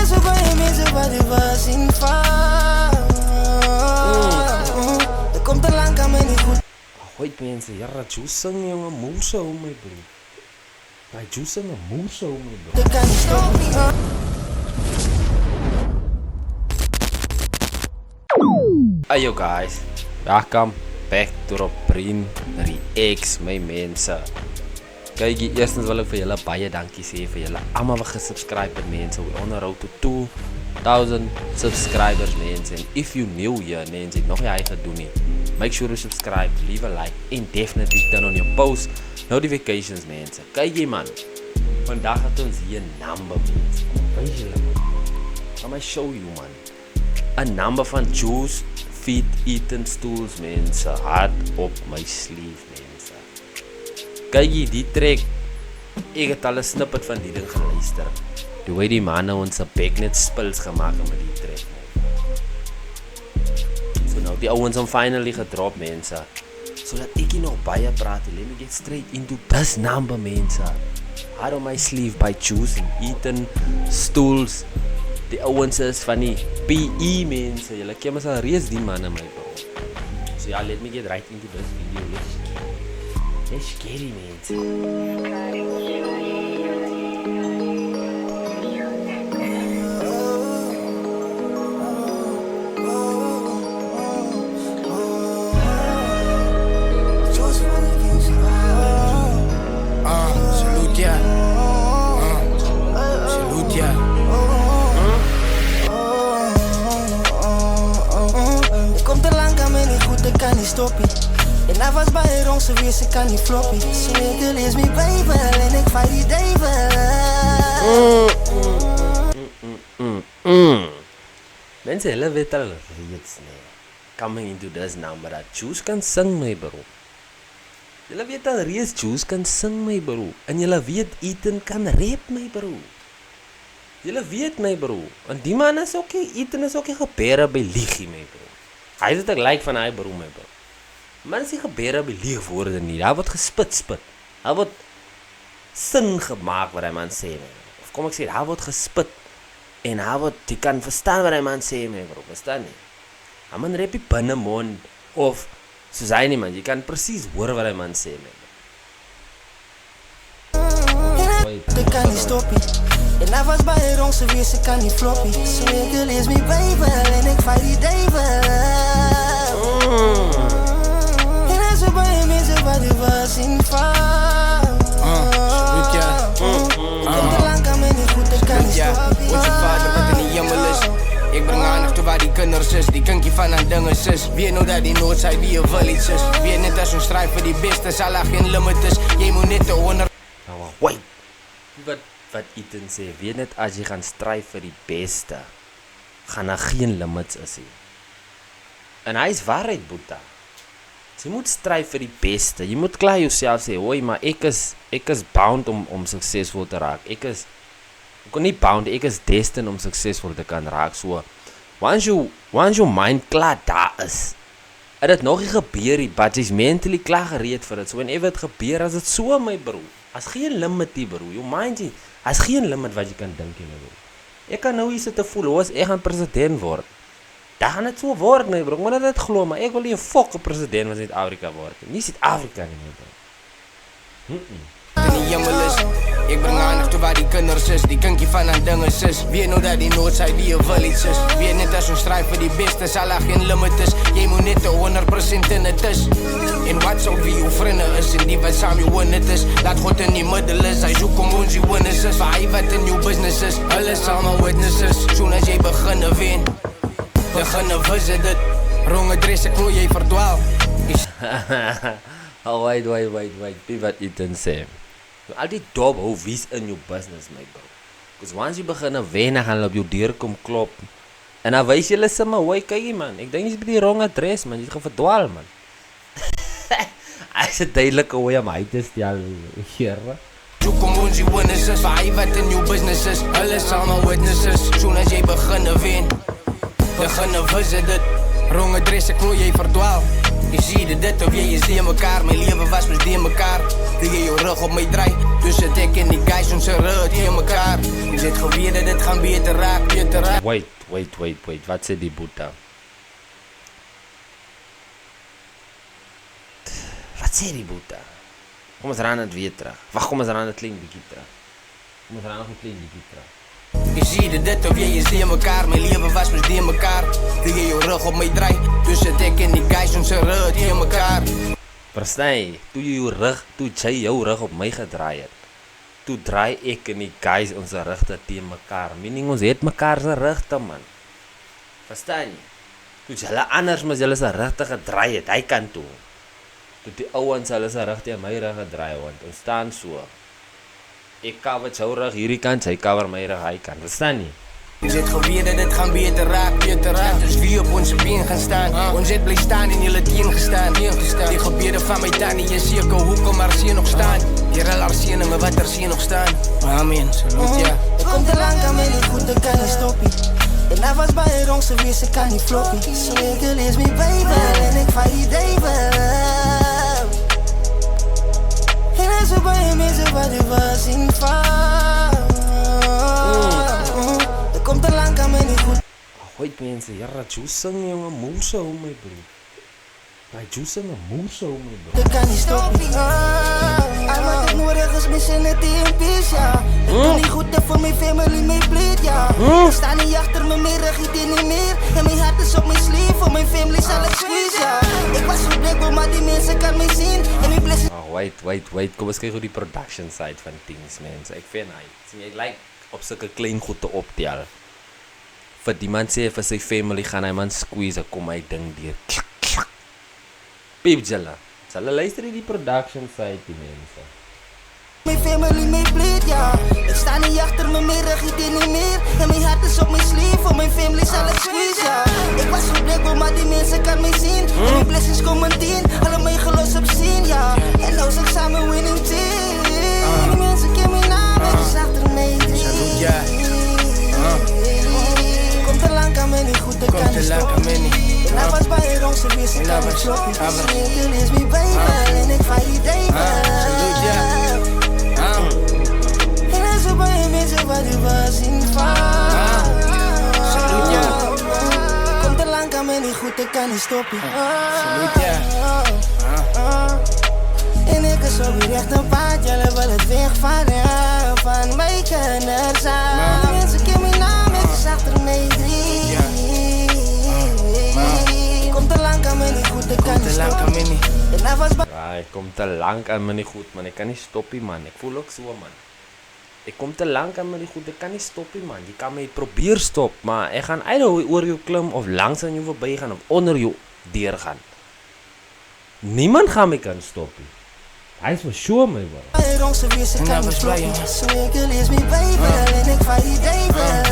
zo baie mense wat die was in val. Er komt te lang aan my nie goed. Hoi mense, jara, juice sing jongen, moerse hoe my bro. By juice sing een moerse hoe my bro. Ek kan nie stop nie. Ayo guys, welkom back to Robrin Reacts, my mense. Kijk, eerstens wil ek vir julle baie dankie sê vir julle allemaal wat gesubscribe het mense. We on the road to 2000 subscribers mense. En if you new here mense, het nog nie hy gedoen nie. Make sure you subscribe, leave a like en definitely turn on your post notifications mense. Kijk jy man, vandag het ons hier een number mense. Wees julle man, gaan my show you man. Een number van Juice Feet Eaten Stools mense, hard op my sleeve mense. Kijk jy die track, ek het al een snippet van die ding geluister. Die way die man nou ons bek net spils gemaakt met die track. So nou, die ouwens om finally gedrop mense. So dat ek hier nog baie praat, let me get straight into this number mense. Hard on my sleeve by Juice Eaten Stools. Die ouwens is van die PE mense, julle ken mys al reeds die man in my bro. So ja, let me get right into this video. Let's get it mense. Salute ja. Salute ja. Komt te lang aan my nie goed, ek kan nie stop nie. En daar was baie rong gewees, ek kan nie flop nie. So ek lees my Bijbel en ek fight die duivel. Mense, hulle weet al reeds nie. Coming into this number dat Juice kan sing my bro. Julle weet al reeds Juice kan sing my bro. En julle weet Eaten kan rap my bro. Julle weet my bro. En die man is ook nie, Eaten is ook nie gebere by liegie my bro. Hy is het ek like van hy bro my bro. Man is nie gebere by liegwoorde nie. Daar word gespit. Daar word sin gemaakt wat hy man sê my bro. Of kom ek sê, daar word gespit. En hij wordt, die kan verstaan wat hij man sê my bro, verstaan nie? Hij man rap die binnenmond, of, soos hy nie man, jy kan precies hoor wat hy man sê my bro. Ek kan nie stop nie. En daar was baie rong gewees, ek kan nie flop nie. So ek lees my Bijbel en ek fight die duivel. En daar is baie mense wat die was in val. Weet jy? Kom te lang aan my nie goed, ek kan nie stop nie. Onze vader wat in die hemel is. Ik breng aandacht toe waar die kinders is. Die kinkie van aan dinges is. Weet nou dat die nood sy wie wil iets is. Weet net as ons strijd vir die beste, sal daar geen limit is. Jy moet net te onder. Nou, wait. Wat Eaten sê, weet net as jy gaan stryf vir die beste, gaan daar geen limits is hier. En hy is waarheid, Boeta. Jy moet stryf vir die beste. Jy moet klaar jouself sê, hoi, maar ek is bound om succesvol te raak. Ek kon nie bound, ek is destined om succesvol te kan raak. So, once your mind klaar daar is, het het nog nie gebeur nie, but jy's mentally klaar gereed vir het. So, whenever het gebeur, as het so, my bro, as geen limit die bro, jou mind, as geen limit wat jy kan dink, my bro. Ek kan nou hier sit te voel, as ek gaan president word, dan gaan het so word, my bro, ek moet dit glo, maar ek wil nie een fokke president van Zuid-Afrika word, nie Zuid-Afrika nie, my bro. In die hemel is. Ik breng aandacht toe waar die kinders is. Die kinkie van aan dinges is. Weet nou dat die nood sy wie wil iets is. Weet net as ons strijd vir die beste, sal daar geen limit is. Jy moet net te 100% in het is. En wat sou wie jou vriende is, en die wat saam jou in het is. Laat God in die middel is, hy soek om ons die winners is. Vir hy wat in jou business is, hulle is allemaal witnesses. Soon as jy beginne wen, beginne visit dit. Wrong adres, ek glo jy verdwaal. Oh, wait, wie wat Eaten sê. Al die dop hou wie's in jou business, my bro. Because once jy begin wen, dan gaan hulle op jou deur kom klop. En dan wys julle sê maar, hoi, kyk man, ek dink jy is by die wrong adres, man, jy het geverdwaal, man. Hy is een duidelike hoe om hy te stel, Heere. Soek om ons die winners is, vir hy wat in jou business is. Hulle is allemaal witnesses, soon as jy beginne wen, beginne visit dit. Wrong adres, ek glo jy verdwaal. Je ziet dit of jij is die mekaar. Mijn leven was met die mekaar. Doe je rug op mij draai. Tussen ik en die guys onze rug die mekaar. Je zit geweer dat het gaan beter raak. Wait. Wat sê die Boeta? Wat sê die Boeta? Kom ons raan het weer terug. Wacht, kom ons raan het klein bietjie terug. Kom ons raan nog een klein bietjie terug. Je ziet dit of jij is die mekaar. Mijn leven was met die mekaar. Doe je rug op mij draai. Tussen ik en die guys onze rug die mekaar. Verstaan jy? Toe jy jou rug op my gedraai het. Toe draai ek en die guys onze rugte teen mekaar. Meaning ons het mekaar se rugte, man. Verstaan jy? Toe julle anders mas julle se rugte gedraai het, hy kan toe. Toe die ouens hulle se rug teen my rug gedraai, want ons staan so. Ek cover jou rug hierdie kant, hy cover my rug hy kant. Verstaan jy? Je zit geweer dat het gaan beter raak. Dus wie op onze been gaan staan. Ons zit blijft staan en jullie tien gestaan. Die gebieden van mij dan niet, je ziet hoekom maar zie je nog staan. Die rel zie je wat er zie je nog staan. Amen, salut ja. Ik kom te lang, kan mij niet goed, ik kan niet stoppen. En hij was bij rond, ze wist, ik kan niet floppen. Zo ik lees me baby, en ik vaar die David. En hij zo bij hem is, wat hij was in vaar. Komt te lang, kan mij niet goed. Hoi mensen, ja, Juice sing jongen, moe zo my bro. Bij Juice sing een moe zo my bro. Ik kan niet stoppen. Al wat ik nodig is, missen het in peace, ja. Ik doe niet goed en voor mijn family mee pleed, ja. Ik sta niet achter me meer, ik giet niet meer. En mijn hart is op mijn sleeve, voor mijn family zal ik squeeze, ja. Ik was zo blik, maar die mensen kan mij zien. En mijn blessing. Wait, kom eens kijken hoe die production side van things, mensen. Ik vind hy. Ek like op sulke klein goed te optel. Vir die man sê vir sy family gaan hy man squeeze, kom hy ding deur. Piep julle. Hulle luister die production side die mense. Mijn family mee pleed, ja. Ik sta niet achter me meer, ik giet niet meer. En mijn hart is op mijn sleeve, voor mijn family zal ik squeeze, ja. Ik was zo blik, maar die mensen kan mij zien. En mijn blessings komen 10, alle mijn gelos op zien, ja. En nou zijn samen winning team. En die mensen kennen mijn naam, en is achter mij drie. Ja. Komt te lang, kan mij niet goed, ik kan niet stoppen. En hij was bij ons, ze wist, ik kan niet kloppen. Ze is me baby, en ik vaar die David. Salut ja. En hij zo bij hem is, wat hij was in vaar. Salut ja. Komt te lang, kan mij niet goed, ik kan niet stoppen. Salut ja. En ik is op weer echt een paard, jullie willen het wegvaren van mijn kinders aan. De mensen kennen mijn naam, ik is achter mij drie. Komt te lang, kan mij niet goed, ik kan niet stoppen. En hij was bij... Ja, ik kom te lang aan me niet goed, man. Ik kan niet stoppen, man. Ik voel ook zo, man. Ik kom te lang aan me niet goed, ik kan niet stoppen, man. Je kan mij proberen stop, maar ik ga either oor jou klim of langs aan jou voorbij gaan of onder jou deur gaan. Niemand gaat mij kan stoppen. Hij is voor sure, my bro. Bij ons, ze wist, ik kan niet stoppen. Zo ik lees me baby, en ik vaar die David.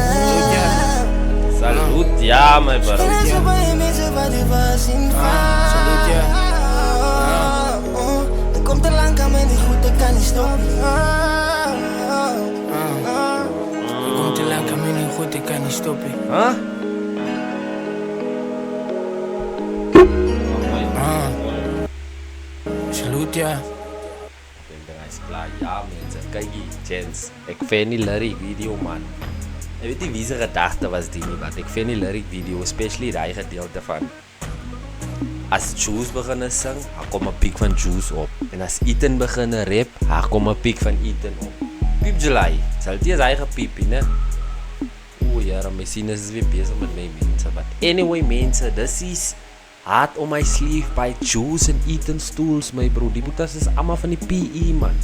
Salut, ja, my bro. En hij zo bij hem is, wat hij was in vaar. Salut ja. Ik kom te lang, kan mij niet goed, ik kan niet stoppen. Komt te lang, kan mij niet goed, ik kan niet stoppen. Huh? Salut ja. Ik denk hij is klaar. Ja, mensen. Kijk hier, Chance. Ik vind die lyric video, man. Ik weet niet wie zijn gedachte was die niet, maar ik vind die lyric video, especially die gedeelte van. Als Juice beginnen zingen, dan komt een piek van Juice op. En als Ethan beginnen rap, dan komt een piek van Ethan op. Piep July. Zal het zijn eigen piepje, ne? Oeh, ja, misschien is het weer bezig met mij, mensen. But anyway, mensen, this is Hard on My Sleeve by Juice en Ethan Stools, my bro. Die boetas is allemaal van die PE, man.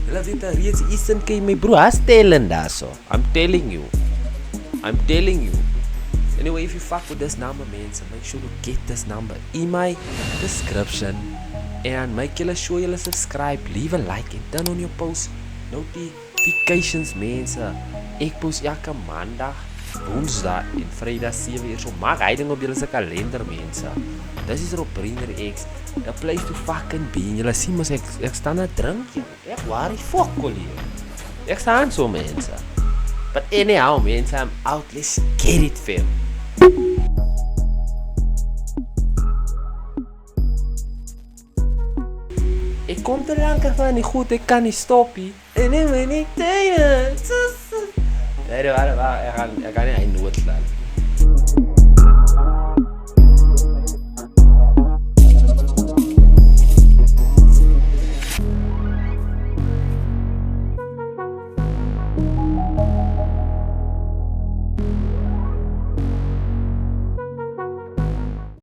Julle weet dat reeds Eastern K, my bro, has talent daar so. I'm telling you. Anyway, if you fuck with this number, mensen, make sure to get this number in my description. And make sure you subscribe, leave a like and turn on your post notifications, mensen. Ik post elke maandag, woensdag en vrijdag 7 uur. So maak heiding op jullie kalender, mensen. Dit is er op Brainer X. The place to fucking be. Jullie zien maar, ik sta naar drinken. Echt waar, ik fuck jullie. Ik sta aan zo, mensen. But anyhow, mensen, I'm out. Let's get it, fam. kom te lank van die goed, ek kan nie stop nie. En in my tye. Nee, waar, ek gaan nie hy nood slaan.